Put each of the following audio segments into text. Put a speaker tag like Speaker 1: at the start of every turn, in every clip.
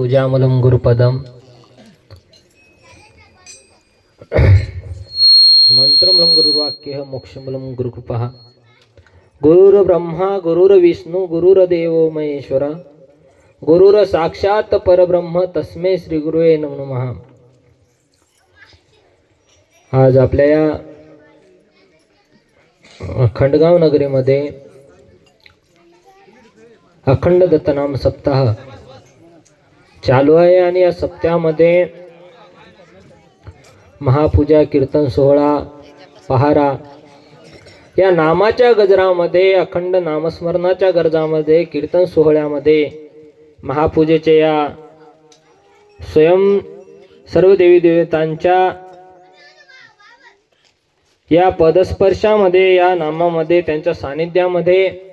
Speaker 1: पूजामूलं गुरुपदम मंत्रमूलं गुरुवाक्यः मोक्षमूलं गुरुकृपः गुरुर्ब्रह्मा गुरुर्विष्णू गुरुर्देवो महेश्वर गुरुर साक्षात परब्रह्म तस्मै श्री गुरुवे नमः। आज आपल्या या खंडगाव नगरीमध्ये अखंड दत्तनाम सप्ताह चालू आहे आणि या सप्ताहामध्ये महापूजा कीर्तन सोहळा पहारा या नामाच्या गजरामध्ये अखंड नामस्मरणाच्या गरजामध्ये कीर्तन सोहळ्यामध्ये महापूजेच्या या स्वयं सर्व देवी देवतांच्या या पदस्पर्शामध्ये या नामामध्ये त्यांच्या सानिध्यामध्ये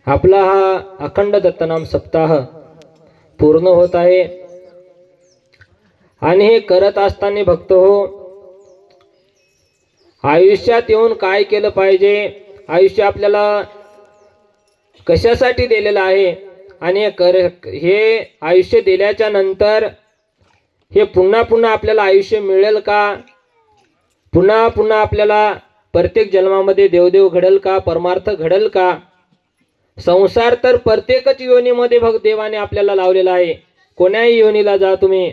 Speaker 1: आपला हा अखंड दत्तनाम सप्ताह पूर्ण होत आहे। आणि हे करत असताना भक्त हो, आयुष्यात येऊन काय केलं पाहिजे, आयुष्य आपल्याला कशासाठी दिलेलं आहे आणि हे आयुष्य दिल्याच्या नंतर हे पुन्हा पुन्हा आपल्याला आयुष्य मिळेल का, पुन्हा पुन्हा आपल्याला प्रत्येक जन्मामध्ये देवदेव घडेल का, परमार्थ घडेल का। संसार तर प्रत्येकच योनीमध्ये देवाने आपल्याला लावलेला आहे। कोण्याही योनीला जा, तुम्ही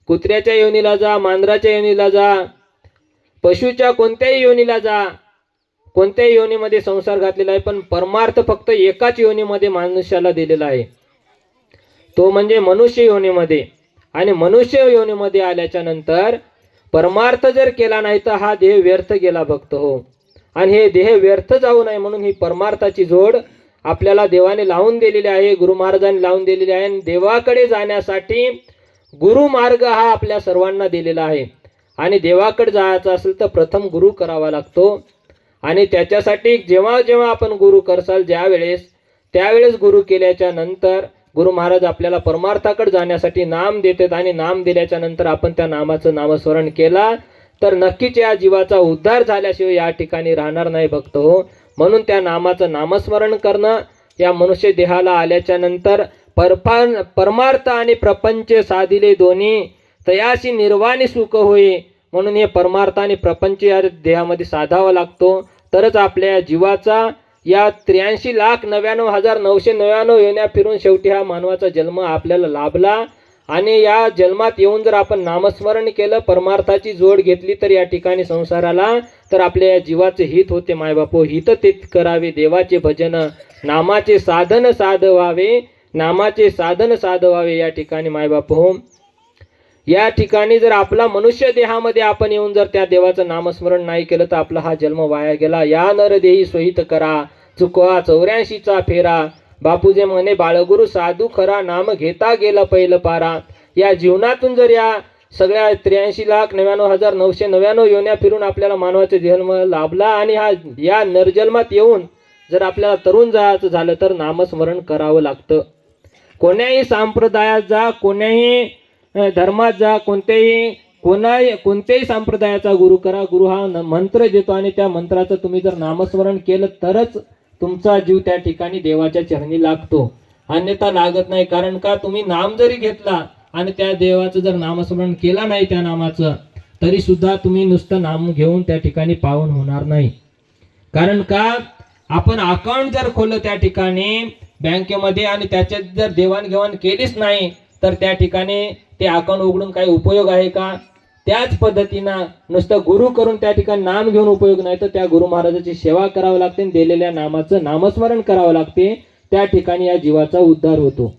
Speaker 1: कुत्र्याच्या योनीला जा, मांजराच्या योनीला जा, पशुच्या कोणत्याही योनीला जा, कोणत्याही योनीमध्ये संसार घातलेला आहे, पण परमार्थ फक्त एकाच योनीमध्ये मनुष्याला दिलेला आहे, तो म्हणजे मनुष्य योनीमध्ये। आणि मनुष्य योनीमध्ये आल्याच्या नंतर परमार्थ जर केला नाही तर हा देह व्यर्थ गेला भक्त हो। आणि हे देह व्यर्थ जाऊ नये म्हणून ही परमार्थाची जोड आपल्याला देवाने लावून दिलेली आहे, गुरु महाराजांनी लावून दिलेली आहे। आणि देवाकडे जाण्यासाठी गुरु मार्ग हा आपल्या सर्वांना दिलेला आहे। आणि देवाकडे जायचं असेल तर प्रथम गुरु करावा लागतो। आणि त्याच्यासाठी जेव्हा जेव्हा आपण गुरु करसाल त्यावेळेस गुरु केल्याच्या नंतर गुरु महाराज आपल्याला परमार्थाकडे जाण्यासाठी नाम देतात। आणि नाम दिल्याच्या नंतर आपण त्या नामाचं नामस्मरण केला तर नक्कीच या जीवाचा उद्धार झाल्याशिवाय या ठिकाणी राहणार नाही भक्त हो। म्हणून त्या नामाचं नामस्मरण करणं या मनुष्य देहाला आल्याच्या नंतर परमार्थ आणि प्रपंच साधिले दोन्ही तयाशी निर्वाणी सुख होई। म्हणून हे परमार्थ आणि प्रपंच या देहामध्ये साधावा लागतो, तरच आपल्या जीवाचा या 83,99,999 येण्या फिरून शेवटी हा मानवाचा जन्म आपल्याला लाभला। आणि या जन्मात येऊन जर आपण नामस्मरण केलं, परमार्थाची जोड घेतली तर या ठिकाणी संसाराला तर आपल्या जीवाचे हित होते। मायबापो हित तेच करावे देवाचे भजन, नामाचे साधन साधवावे, नामाचे साधन साधवावे। या ठिकाणी मायबापो या ठिकाणी जर आपला मनुष्य देहामध्ये आपण येऊन जर त्या देवाचं नामस्मरण नाही केलं तर आपला हा जन्म वाया गेला। या नर देही सोहित करा चुकवा 84चा फेरा, बापूजे म्हणे बाळगुरु साधू खरा, नाम घेता गेला पहिलं पारा। या जीवनातून जर या सगळ्या 83,99,999 योन्या फिरून आपल्याला मानवाचा जन्म लाभला आणि या नरजन्मात येऊन जर आपल्याला तरुण जायचं झालं तर नामस्मरण करावं लागतं। कोण्याही संप्रदायात जा, कोण्याही धर्मात जा, कोणत्याही संप्रदायाचा गुरु करा, गुरु हा मंत्र देतो आणि त्या मंत्राचं तुम्ही जर नामस्मरण केलं तरच तुमचा जीव त्या ठिकाणी देवाच्या चरणी लागतो, अन्यथा लागत नाही। कारण का, तुम्ही नाम जरी घेतला आणि त्या देवाचं जर नामस्मरण केला नाही त्या नामाचं, तरी सुद्धा तुम्ही नुसतं नाम घेऊन त्या ठिकाणी पावन होणार नाही। कारण का, आपण अकाउंट जर खोललं त्या ठिकाणी बँकेमध्ये आणि त्याच्यात जर देवाणघेवाण केलीच नाही तर त्या ठिकाणी ते अकाउंट उघडून काही उपयोग आहे का। त्याच पद्धतीनं नुसतं गुरु करून त्या ठिकाणी नाम घेऊन उपयोग नाही, तर त्या गुरु महाराजाची सेवा करावी लागते, दिलेल्या नामाचं नामस्मरण करावं लागते, त्या ठिकाणी या जीवाचा उद्धार होतो।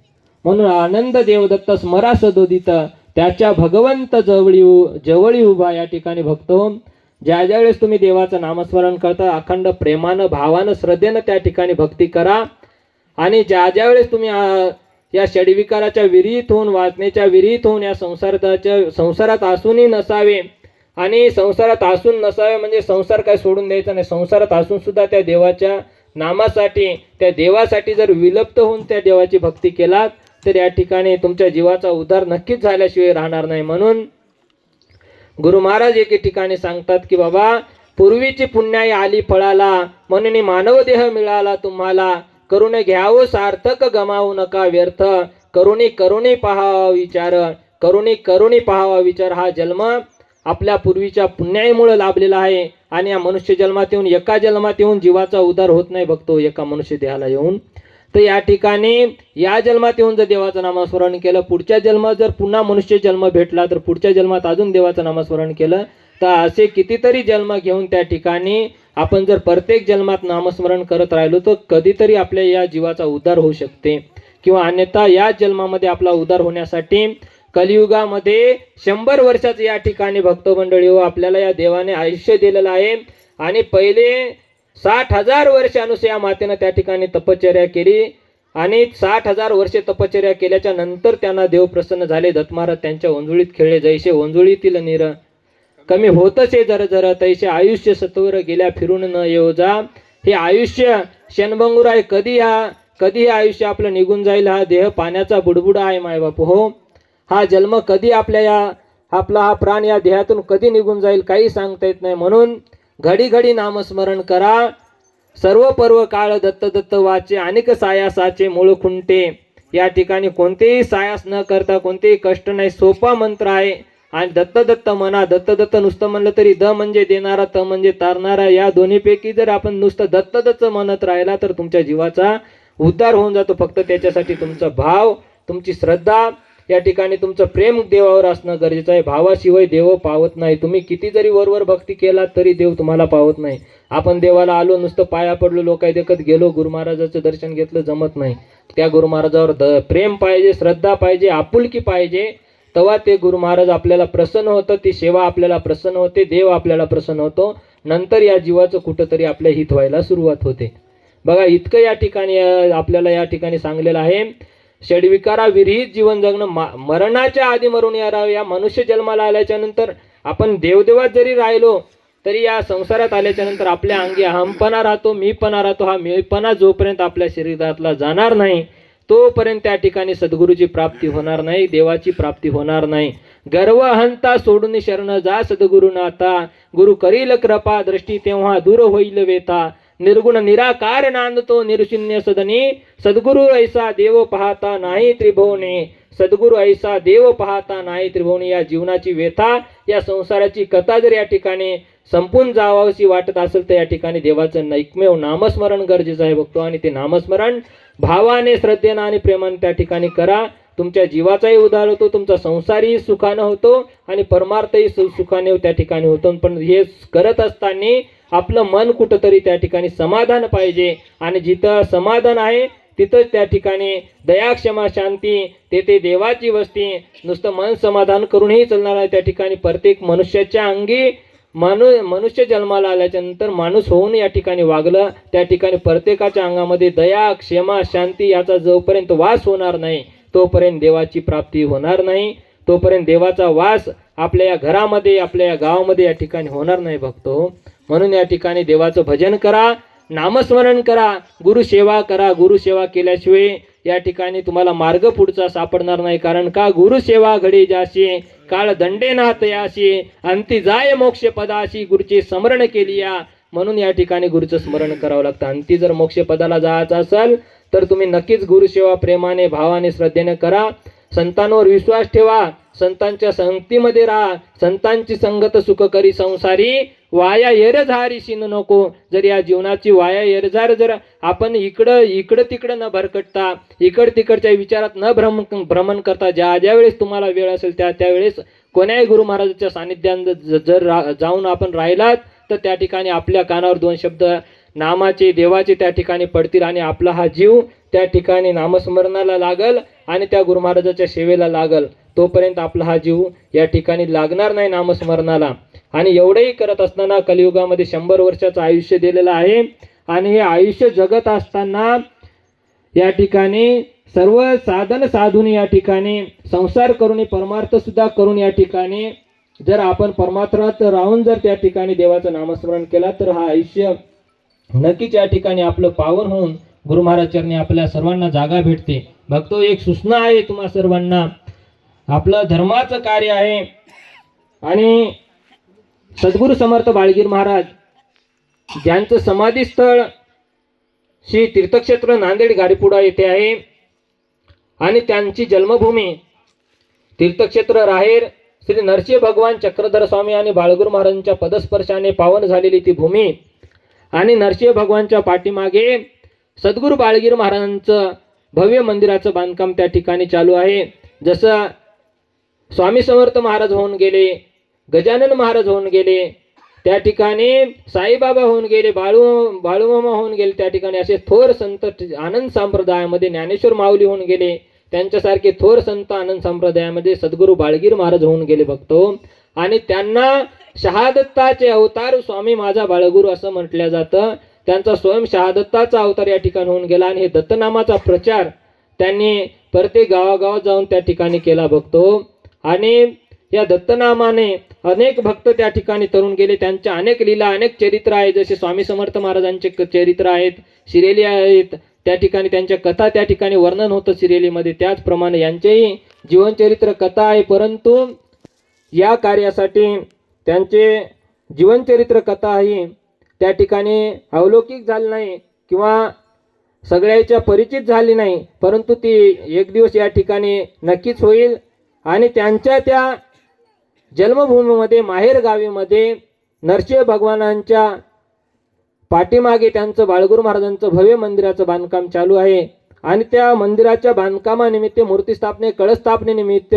Speaker 1: म्हणून आनंद देवदत्त स्मरा सदोदित, त्याच्या भगवंत जवळी उभा। या ठिकाणी भक्त हो, ज्या वेळेस तुम्ही देवाचं नामस्मरण करता अखंड प्रेमानं भावानं श्रद्धेनं त्या ठिकाणी भक्ती करा। आणि ज्या वेळेस तुम्ही या षडविकाराच्या विरहित होऊन, वासनेच्या विरहित होऊन या संसारात असूनही नसावे, आणि संसारात असून नसावे म्हणजे संसार काय सोडून द्यायचा नाही, संसारात असून सुद्धा त्या देवाच्या नामासाठी त्या देवासाठी जर विलप्त होऊन त्या देवाची भक्ती केलात तर या ठिकाणी तुमच्या जीवाचा उद्धार नक्कीच झाल्याशिवाय राहणार नाही। म्हणून गुरु महाराज एके ठिकाणी सांगतात की बाबा, पूर्वीची पुण्याई आली फळाला, म्हणून मानव देह मिळाला तुम्हाला, करून घ्यावं सार्थक गमावू नका व्यर्थ करुणी करुणी पहावा विचार करुणी करुणी पहावा विचार. हा जन्म आपल्या पूर्वीच्या पुण्याईमुळे लाभलेला आहे आणि या मनुष्य जन्मात येऊन एका जन्मात येऊन जीवाचा उद्धार होत नाही बघतो एका मनुष्य देहाला येऊन. तर या ठिकाणी या जन्मात येऊन जर देवाचं नामस्मरण केलं पुढच्या जन्मात जर पुन्हा मनुष्य जन्म भेटला तर पुढच्या जन्मात अजून देवाचं नामस्मरण केलं तर असे कितीतरी जन्म घेऊन त्या ठिकाणी आपण जर प्रत्येक जन्मात नामस्मरण करत राहिलो तर कधीतरी आपल्या या जीवाचा उद्धार होऊ शकते किंवा अन्यथा या जन्मामध्ये आपला उद्धार होण्यासाठी कलियुगामध्ये 100 वर्षाचं या ठिकाणी भक्तमंडळी हो आपल्याला या देवाने आयुष्य दिलेलं आहे. आणि पहिले 60,000 वर्ष अनुसया मातेनं त्या ठिकाणी तपश्चर्या केली आणि 60,000 वर्षे तपश्चर्या केल्याच्या नंतर त्यांना देव प्रसन्न झाले. दत्त महाराज त्यांच्या ओंजुळीत खेळले जैसे ओंजुळीतील नीर कमी होतच आहे जर जर तैसे आयुष्य सत्वर गेल्या फिरून न येऊ जा. हे आयुष्य क्षणभंगुर आहे. कधी हे आयुष्य आपलं निघून जाईल. हा देह पाण्याचा बुडबुडा आहे मायबापू हो. हा जन्म कधी आपला हा प्राण या देहातून कधी निघून जाईल काही सांगता येत नाही. म्हणून घडी घडी नामस्मरण करा. सर्व पर्व काळ दत्त दत्त वाचे अनेक सायासाचे मूळ खुंटे. या ठिकाणी कोणतेही सायास न करता कोणतेही कष्ट नाही सोपा मंत्र आहे. आणि दत्त दत्त म्हणा. दत्त दत्त नुसतं म्हणलं तरी द म्हणजे देणारा त म्हणजे तारणारा या दोन्हीपैकी जर आपण नुसतं दत्त दत्त म्हणत राहिला तर तुमच्या जीवाचा उद्धार होऊन जातो. फक्त त्याच्यासाठी तुमचा भाव तुमची श्रद्धा या ठिकाणी तुमचं प्रेम देवावर असणं गरजेचं आहे. भावाशिवाय देव पावत नाही. तुम्ही किती जरी वरवर भक्ती केला तरी देव तुम्हाला पावत नाही. आपण देवाला आलो नुसतं पाया पडलो लोकाय देखत गेलो गुरु महाराजाचं दर्शन घेतलं जमत नाही. त्या गुरु महाराजावर प्रेम पाहिजे श्रद्धा पाहिजे आपुलकी पाहिजे तेव्हा ते गुरु महाराज आपल्याला प्रसन्न होतं. ती सेवा आपल्याला प्रसन्न होते. देव आपल्याला प्रसन्न होतो. नंतर या जीवाचं कुठंतरी आपल्या हित व्हायला सुरुवात होते. बघा इतकं या ठिकाणी आपल्याला या ठिकाणी सांगलेलं आहे. षडविकारा विरहित जीवन जगणं मरणाच्या आधी मरून या मनुष्य जन्माला आल्याच्या नंतर आपण देवदेवात जरी राहिलो तरी या संसारात आल्याच्या नंतर आपल्या अंगी अहमपणा राहतो मीपणा राहतो. हा मीपणा जोपर्यंत आपल्या शरीरातला जाणार नाही तोपर्यंत त्या ठिकाणी सद्गुरूची प्राप्ती होणार नाही देवाची प्राप्ती होणार नाही. गर्व अहंता सोडून शरण जा सद्गुरुनाथा गुरु करील कृपा दृष्टी तेव्हा दूर होईल वेता. निर्गुण निराकार नांदतो निर्शून्य सदनी सद्गुरु ऐसा देव पाहता नाही त्रिभुवने. सद्गुरु ऐसा देव पाहता नाही त्रिभुवने. या जीवनाची व्यथा या संसाराची कथा जर या ठिकाणी संपून जावाशी वाटत असेल तर या ठिकाणी देवाचं एकमेव नामस्मरण गरजेचं आहे बघतो. आणि ते नामस्मरण भावाने श्रद्धेने आणि प्रेमाने त्या ठिकाणी करा. तुमच्या जीवाचाही उद्धार होतो तुमचा संसारही सुखानं होतो आणि परमार्थही सुखाने त्या ठिकाणी होतो. पण हे करत असताना आपलं मन कुठंतरी त्या ठिकाणी समाधान पाहिजे आणि जिथं समाधान आहे तिथंच त्या ठिकाणी दया क्षमा शांती तेथे देवाची वस्ती. नुसतं मन समाधान करूनही चालणार आहे. त्या ठिकाणी प्रत्येक मनुष्याच्या अंगी मनुष्य जन्माला आल्याच्या नंतर माणूस होऊन या ठिकाणी वागलं त्या ठिकाणी प्रत्येकाच्या अंगामध्ये दया क्षमा शांती याचा जोपर्यंत वास होणार नाही तोपर्यंत देवाची प्राप्ती होणार नाही. तोपर्यंत देवाचा वास आपल्या या घरामध्ये आपल्या या गावामध्ये या ठिकाणी होणार नाही भक्तो. म्हणून या ठिकाणी देवाचं भजन करा नामस्मरण करा गुरुसेवा करा. गुरुसेवा केल्याशिवाय या ठिकाणी तुम्हाला मार्ग पुढचा सापडणार नाही. कारण का गुरुसेवा घडी जाशी काळ दंडे नाथ याशी अंती जाय मोक्ष पदाशी गुरुचे स्मरण केली या. म्हणून या ठिकाणी गुरुचं स्मरण करावं लागतं. अंती जर मोक्ष पदाला जायचं असेल तर तुम्ही नक्कीच गुरुसेवा प्रेमाने भावाने श्रद्धेने करा. संतांवर विश्वास ठेवा. संतांच्या संगतीमध्ये राहा. संतांची संगत सुख करी संसारी वाया येरझारी शिन नको. जर या जीवनाची वाया येरझार जर आपण इकडं तिकडं न भरकटता तिकडच्या विचारात न भ्रमण करता ज्या वेळेस तुम्हाला वेळ असेल त्यावेळेस कोण्याही गुरु महाराजांच्या सानिध्यात जर जाऊन आपण राहिलात तर त्या ठिकाणी आपल्या कानावर 2 शब्द नामाचे देवाचे त्या ठिकाणी पडतील आणि आपला हा जीव त्या ठिकाणी नामस्मरणाला लागल आणि त्या गुरु महाराजाच्या सेवेला लागल. तोपर्यंत आपला हा जीव या ठिकाणी लागणार नाही नामस्मरणाला. आणि एवढंही करत असताना कलियुगामध्ये 100 वर्षाचं आयुष्य दिलेलं आहे आणि हे आयुष्य जगत असताना या ठिकाणी सर्व साधन साधून या ठिकाणी संसार करून परमार्थ सुद्धा करून या ठिकाणी जर आपण परमार्थात राहून जर त्या ठिकाणी देवाचं नामस्मरण केला तर हा आयुष्य नक्कीच या ठिकाणी आपलं पावन होऊन गुरु महाराज चरणी आपल्या सर्वांना जागा भेटते. भक्तो एक सूचना आहे तुम्हा सर्वांना. आपलं धर्माचं कार्य आहे आणि सद्गुरु समर्थ बाळगीर महाराज ज्यांचं समाधी स्थळ श्री तीर्थक्षेत्र नांदेड गाडीपुडा येथे आहे आणि त्यांची जन्मभूमी तीर्थक्षेत्र राहेर श्री नरसिंह भगवान चक्रधर स्वामी आणि बाळगुरू महाराजांच्या पदस्पर्शाने पावन झालेली ती भूमी आणि नरसिंह भगवानच्या पाठीमागे सद्गुरू बाळगीर महाराजांचं भव्य मंदिराचं बांधकाम त्या ठिकाणी चालू आहे. जसं स्वामी समर्थ महाराज होऊन गेले, गजानन महाराज होऊन गेले, त्या ठिकाणी साईबाबा होऊन गेले, बाळूमामा होऊन गेले, त्या ठिकाणी असे थोर संत आनंद संप्रदायामध्ये ज्ञानेश्वर माऊली होऊन गेले, त्यांच्यासारखे थोर संत आनंद संप्रदायामध्ये सद्गुरू बाळगीर महाराज होऊन गेले भक्तो. आणि त्यांना शहादत्ताचे अवतार स्वामी माझा बाळगुरू असं म्हटलं जातं. त्यांचा स्वयं शहादत्ताचा अवतार या ठिकाणी होऊन गेला आणि हे दत्तनामाचा प्रचार त्यांनी प्रत्येक गावागावात जाऊन त्या ठिकाणी केला भक्तो. आणि या दत्तनामाने अनेक भक्त त्या ठिकाणी तरुण गेले. त्यांच्या अनेक लीला, अनेक चरित्र आहेत. जसे स्वामी समर्थ महाराजांचे चरित्र आहेत, शिरेली आहेत, त्या ठिकाणी त्यांच्या कथा त्या ठिकाणी वर्णन होतं शिरेलीमध्ये. त्याचप्रमाणे यांचेही जीवनचरित्र कथा आहे. परंतु या कार्यासाठी त्यांचे जीवनचरित्र कथा ही त्या ठिकाणी अवलौकिक झाली नाही किंवा सगळ्याच्या परिचित झाली नाही, परंतु ती एक दिवस या ठिकाणी नक्कीच होईल. आणि त्यांच्या त्या जन्मभूमीमध्ये माहेर गावीमध्ये नरसिंह भगवानांच्या पाठीमागे त्यांचं बाळगुरू महाराजांचं भव्य मंदिराचं बांधकाम चालू आहे. आणि त्या मंदिराच्या बांधकामानिमित्त, मूर्तिस्थापने, कळस्थापनेनिमित्त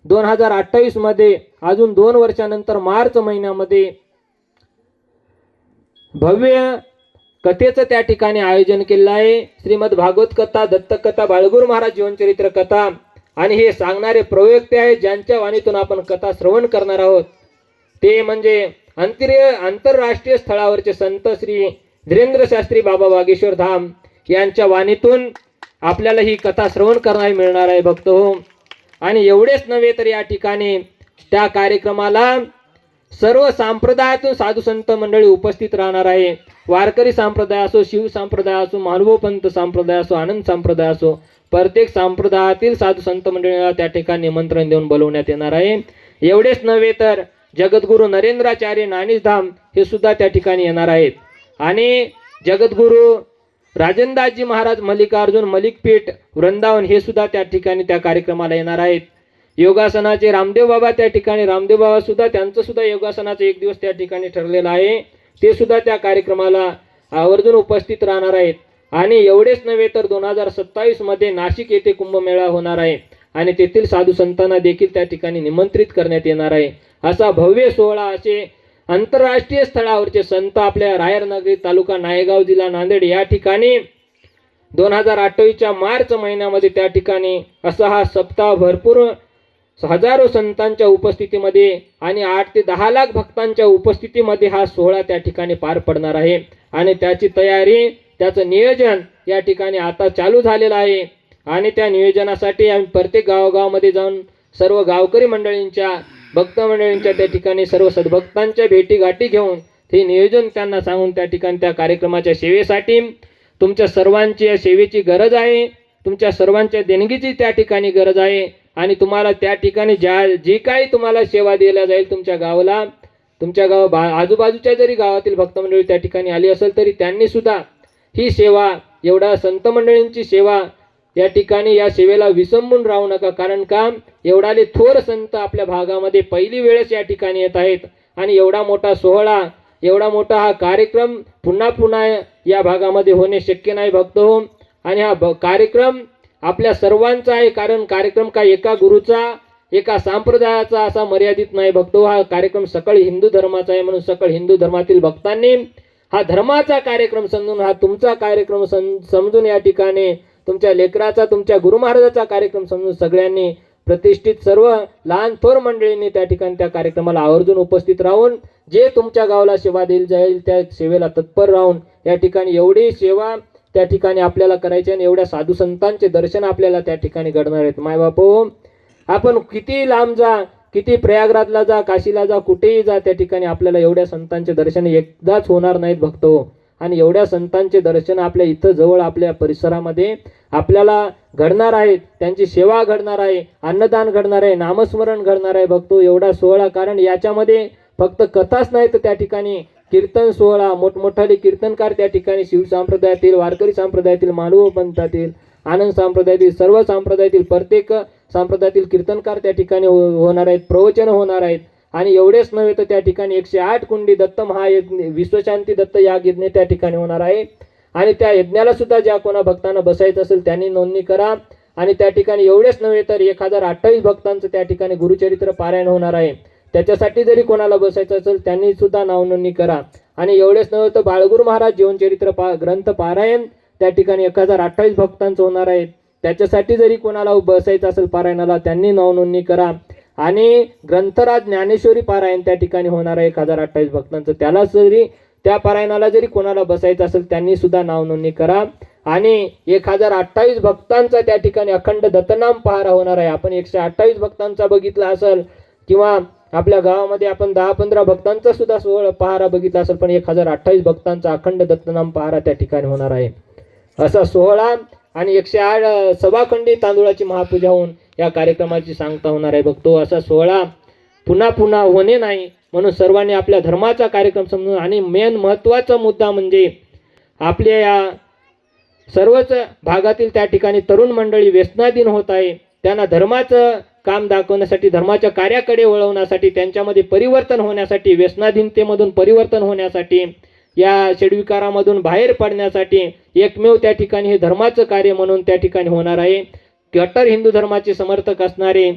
Speaker 1: 2028 मध्ये अजून 2 वर्षानंतर मार्च महिन्यामध्ये भव्य कथेचं त्या ठिकाणी आयोजन केलेलं आहे. श्रीमद भागवत कथा, दत्तकथा, बाळगुरू महाराज जीवनचरित्र कथा. आणि हे सांगणारे प्रवक्ते आहेत ज्यांच्या वाणीतून आपण कथा श्रवण करणार आहोत. ते म्हणजे आंतरराष्ट्रीय स्थळावरचे संत श्री धीरेंद्र शास्त्री बाबा वागेश्वर धाम यांच्या वाणीतून आपल्याला ही कथा श्रवण करण्यास मिळणार आहे भक्त हो. आणि एवढेच नव्हे तर या ठिकाणी त्या कार्यक्रमाला सर्व संप्रदायातून साधू संत मंडळी उपस्थित राहणार आहे. वारकरी संप्रदाय असो, शिव संप्रदाय असो, महानुभवपंत संप्रदाय असो, आनंद संप्रदाय असो, प्रत्येक संप्रदायातील साधू संत मंडळीला त्या ठिकाणी निमंत्रण देऊन बोलवण्यात येणार आहे. एवढेच नव्हे तर जगद्गुरू नरेंद्राचार्य नानिजधाम हे सुद्धा त्या ठिकाणी येणार आहेत. आणि जगद्गुरू राजनदासजी महाराज मल्लिकार्जुन मलिकपीठ वृंदावन हे सुद्धा त्या ठिकाणी त्या कार्यक्रमाला येणार आहेत. योगासनाचे रामदेव बाबा त्या ठिकाणी, रामदेव बाबा सुद्धा त्यांचं सुद्धा योगासनाचं एक दिवस त्या ठिकाणी ठरलेलं आहे. ते सुद्धा त्या कार्यक्रमाला आवर्जून उपस्थित राहणार आहेत. आणि एवढेच नव्हे तर 2027 मध्ये नाशिक येथे कुंभमेळा होणार आहे आणि तेथील साधू संतांना देखील त्या ठिकाणी निमंत्रित करण्यात येणार आहे. असा भव्य सोहळा, असे आंतरराष्ट्रीय स्थळावरचे संत आपल्या राहेर नगरी, तालुका नायगाव, जिल्हा नांदेड या ठिकाणी 2028च्या मार्च महिन्यामध्ये त्या ठिकाणी असा हा सप्ताह भरपूर हजारो संतांच्या उपस्थितीमध्ये आणि 8 ते 10 लाख भक्तांच्या उपस्थितीमध्ये हा सोहळा त्या ठिकाणी पार पडणार आहे. आणि त्याची तयारी, त्याचं नियोजन या ठिकाणी आता चालू झालेलं आहे. आणि त्या नियोजनासाठी आम्ही प्रत्येक गावागावामध्ये जाऊन सर्व गावकरी मंडळींच्या, भक्त मंडळींच्या त्या ठिकाणी सर्व सद्भक्तांच्या भेटीगाठी घेऊन ते नियोजन त्यांना सांगून त्या ठिकाणी त्या कार्यक्रमाच्या सेवेसाठी तुमच्या सर्वांची या सेवेची गरज आहे. तुमच्या सर्वांच्या देणगीची त्या ठिकाणी गरज आहे. आणि तुम्हाला त्या ठिकाणी जी काही तुम्हाला सेवा दिल्या जाईल तुमच्या गावाला, तुमच्या आजूबाजूच्या जरी गावातील भक्त मंडळी त्या ठिकाणी आली असेल तरी त्यांनी सुद्धा ही सेवा, एवढा संत मंडळींची सेवा या ठिकाणी, या सेवेला विसंबून राहू नका. कारण का एवढाले थोर संत आपल्या भागामध्ये पहिली वेळेस या ठिकाणी येत आहेत. आणि एवढा मोठा सोहळा, एवढा मोठा हा कार्यक्रम पुन्हा पुन्हा या भागामध्ये होणे शक्य नाही भक्त हो. आणि हा कार्यक्रम आपल्या सर्वांचा आहे. कारण कार्यक्रम का एका गुरुचा, एका संप्रदायाचा असा मर्यादित नाही भक्त हो. हा कार्यक्रम सकळ हिंदू धर्माचा आहे. म्हणून सकळ हिंदू धर्मातील भक्तांनी हा धर्माचा कार्यक्रम समजून, हा तुमचा कार्यक्रम समजून या ठिकाणी तुमच्या लेकराचा, तुमच्या गुरु महाराजाचा कार्यक्रम समजून सगळ्यांनी प्रतिष्ठित सर्व लहान थोर मंडळींनी त्या ठिकाणी त्या कार्यक्रमाला आवर्जून उपस्थित राहून जे तुमच्या गावाला सेवा दिली जाईल त्या सेवेला तत्पर राहून या ठिकाणी एवढी सेवा त्या ठिकाणी आपल्याला करायची आणि एवढ्या साधू संतांचे दर्शन आपल्याला त्या ठिकाणी घडणार आहेत. मायबापो, आपण किती लांब जा, किती प्रयागराजला जा, काशीला जा, कुठेही जा, त्या ठिकाणी आपल्याला एवढ्या संतांचे दर्शन एकदाच होणार नाहीत भक्त हो. आणि एवढ्या संतांचे दर्शन आपल्या इथं जवळ आपल्या परिसरामध्ये आपल्याला घडणार आहेत. त्यांची सेवा घडणार आहे, अन्नदान घडणार आहे, नामस्मरण घडणार आहे भक्त हो. एवढा सोहळा, कारण याच्यामध्ये फक्त कथाच नाही तर त्या ठिकाणी कीर्तन सोहळा, मोठमोठाले कीर्तनकार त्या ठिकाणी शिवसंप्रदायातील, वारकरी संप्रदायातील, मालव पंथातील, आनंद संप्रदायातील, सर्व संप्रदायातील, प्रत्येक संप्रदायातील कीर्तनकार त्या ठिकाणी होणार आहेत, प्रवचन होणार आहेत. आणि एवढेच नव्हे तर त्या ठिकाणी 108 कुंडी दत्त महायज्ञ, विश्वशांती दत्त याग यज्ञ त्या ठिकाणी होणार आहे. आणि त्या यज्ञाला सुद्धा ज्या कोणा भक्तांना बसायचं असेल त्यांनी नोंदणी करा. आणि त्या ठिकाणी एवढेच नव्हे तर 1028 भक्तांचं त्या ठिकाणी गुरुचरित्र पारायण होणार आहे. त्याच्यासाठी जरी कोणाला बसायचं असेल त्यांनी सुद्धा नाव नोंदणी करा. आणि एवढेच नव्हे तर बाळगुरु महाराज जीवनचरित्र ग्रंथ पारायण त्या ठिकाणी 1028 भक्तांचं होणार आहे. त्याच्यासाठी जरी कोणाला बसायचं असेल पारायणाला त्यांनी नाव नोंदणी करा. आणि ग्रंथराज ज्ञानेश्वरी पारायण त्या ठिकाणी होणार आहे 1028 भक्तांचं. त्याला जरी त्या पारायणाला जरी कोणाला बसायचं असेल त्यांनी सुद्धा नाव नोंदणी करा. आणि 1028 भक्तांचा त्या ठिकाणी अखंड दत्तनाम पहारा होणार आहे. आपण 128 भक्तांचा बघितला असेल किंवा आपल्या गावामध्ये आपण 10-15 भक्तांचा सुद्धा सोहळा पहारा बघितला असेल, पण 1028 भक्तांचा अखंड दत्तनाम पहारा त्या ठिकाणी होणार आहे. असा सोहळा आणि 108 सभाखंडी तांदूळाची महापूजा होऊन या कार्यक्रमाची सांगता होणार आहे. बघतो असा सोहळा पुन्हा पुन्हा होणे नाही, म्हणून सर्वांनी आपल्या धर्माचा कार्यक्रम समजून. आणि मेन महत्त्वाचा मुद्दा म्हणजे आपल्या या सर्वच भागातील त्या ठिकाणी तरुण मंडळी व्यसनाधीन होत आहे. त्यांना धर्माचं काम दाखवण्यासाठी, धर्माच्या कार्याकडे वळवण्यासाठी, त्यांच्यामध्ये परिवर्तन होण्यासाठी, व्यसनाधीनतेमधून परिवर्तन होण्यासाठी, या षड्विकारामधून बाहेर पडण्यासाठी एकमेव त्या ठिकाणी हे धर्माचं कार्य म्हणून त्या ठिकाणी होणार आहे. कट्टर हिंदू धर्माचे समर्थक असणारे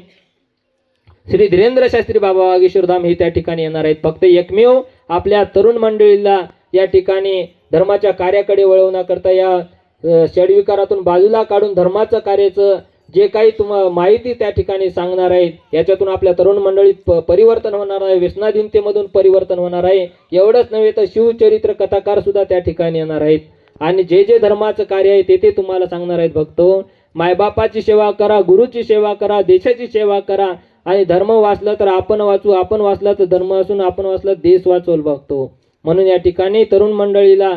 Speaker 1: श्री धीरेंद्र शास्त्री बाबा वागीश्वरधाम हे त्या ठिकाणी येणार आहेत. फक्त एकमेव आपल्या तरुण मंडळीला या ठिकाणी धर्माच्या कार्याकडे वळवण्याकरता, या षड्विकारातून बाजूला काढून धर्माचं कार्याचं जे काही माहिती त्या ठिकाणी सांगणार आहेत, याच्यातून आपल्या तरुण मंडळीत परिवर्तन होणार आहे, व्यसनाधीनतेमधून परिवर्तन होणार आहे. एवढंच नव्हे तर शिवचरित्र कथाकार सुद्धा त्या ठिकाणी येणार आहेत. आणि जे जे धर्माचं कार्य आहे ते तुम्हाला सांगणार आहेत. भक्तो, मायबापाची सेवा करा, गुरुची सेवा करा, देशाची सेवा करा. आणि धर्म वाचला तर आपण वाचू, आपण वाचला तर धर्म असून आपण वाचला देश वाचवल. बघतो म्हणून या ठिकाणी तरुण मंडळीला,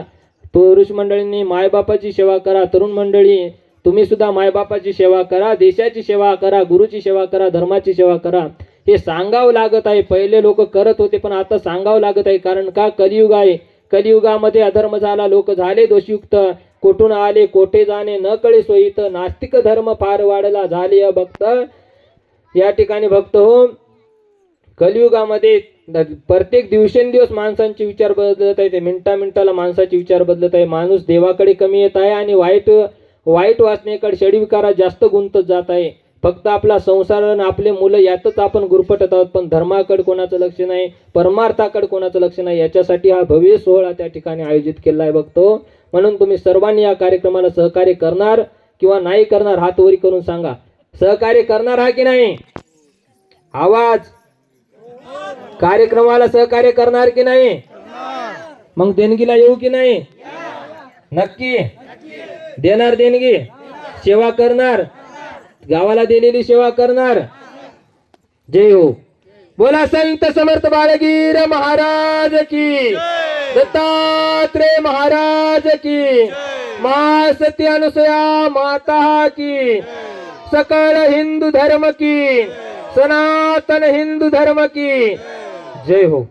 Speaker 1: पुरुष मंडळींनी मायबापाची सेवा करा. तरुण मंडळी तुम्ही सुद्धा मायबापाची सेवा करा, देशाची सेवा करा, गुरुची सेवा करा, धर्माची सेवा करा. हे सांगावं लागत आहे. पहिले लोक करत होते, पण आता सांगावं लागत आहे. कारण का? कलियुग आहे. कलियुगामध्ये अधर्म झाला, लोक झाले दोषयुक्त. कोठून आले कोठे जाणे न कळे सोयीत, नास्तिक धर्म फार वाढला झाले भक्त. या ठिकाणी भक्त हो, कलियुगामध्ये प्रत्येक दिवसेंदिवस माणसांचे विचार बदलत आहे. मिनिटाला माणसाचे विचार बदलत आहे. माणूस देवाकडे कमी येत आहे आणि वाईट वासनेकडे, षड्विकारात जास्त गुंतत जात आहे. फक्त आपला संसार आणि आपले मुलं यातच आपण गुरफटत आहोत. पण धर्माकडे कोणाचं लक्ष नाही, परमार्थाकडे कोणाचं लक्ष नाही. याच्यासाठी हा भव्य सोहळा त्या ठिकाणी आयोजित केला आहे बघतो. म्हणून तुम्ही सर्वांनी या कार्यक्रमाला सहकार्य करणार किंवा नाही करणार हात वरी करून सांगा. सहकार्य करणार हा की नाही? आवाज. कार्यक्रमाला सहकार्य करणार की नाही? मग देणगीला येऊ की नाही? नक्की देणार. देणगी सेवा करणार, गावाला दिलेली सेवा करणार. जय हो. बोला संत समर्थ बाळगीर महाराज की, दत्तात्रेय महाराज की, मा सती अनुसया माता की, सकल हिंदू धर्म की, सनातन हिंदू धर्म की जय हो.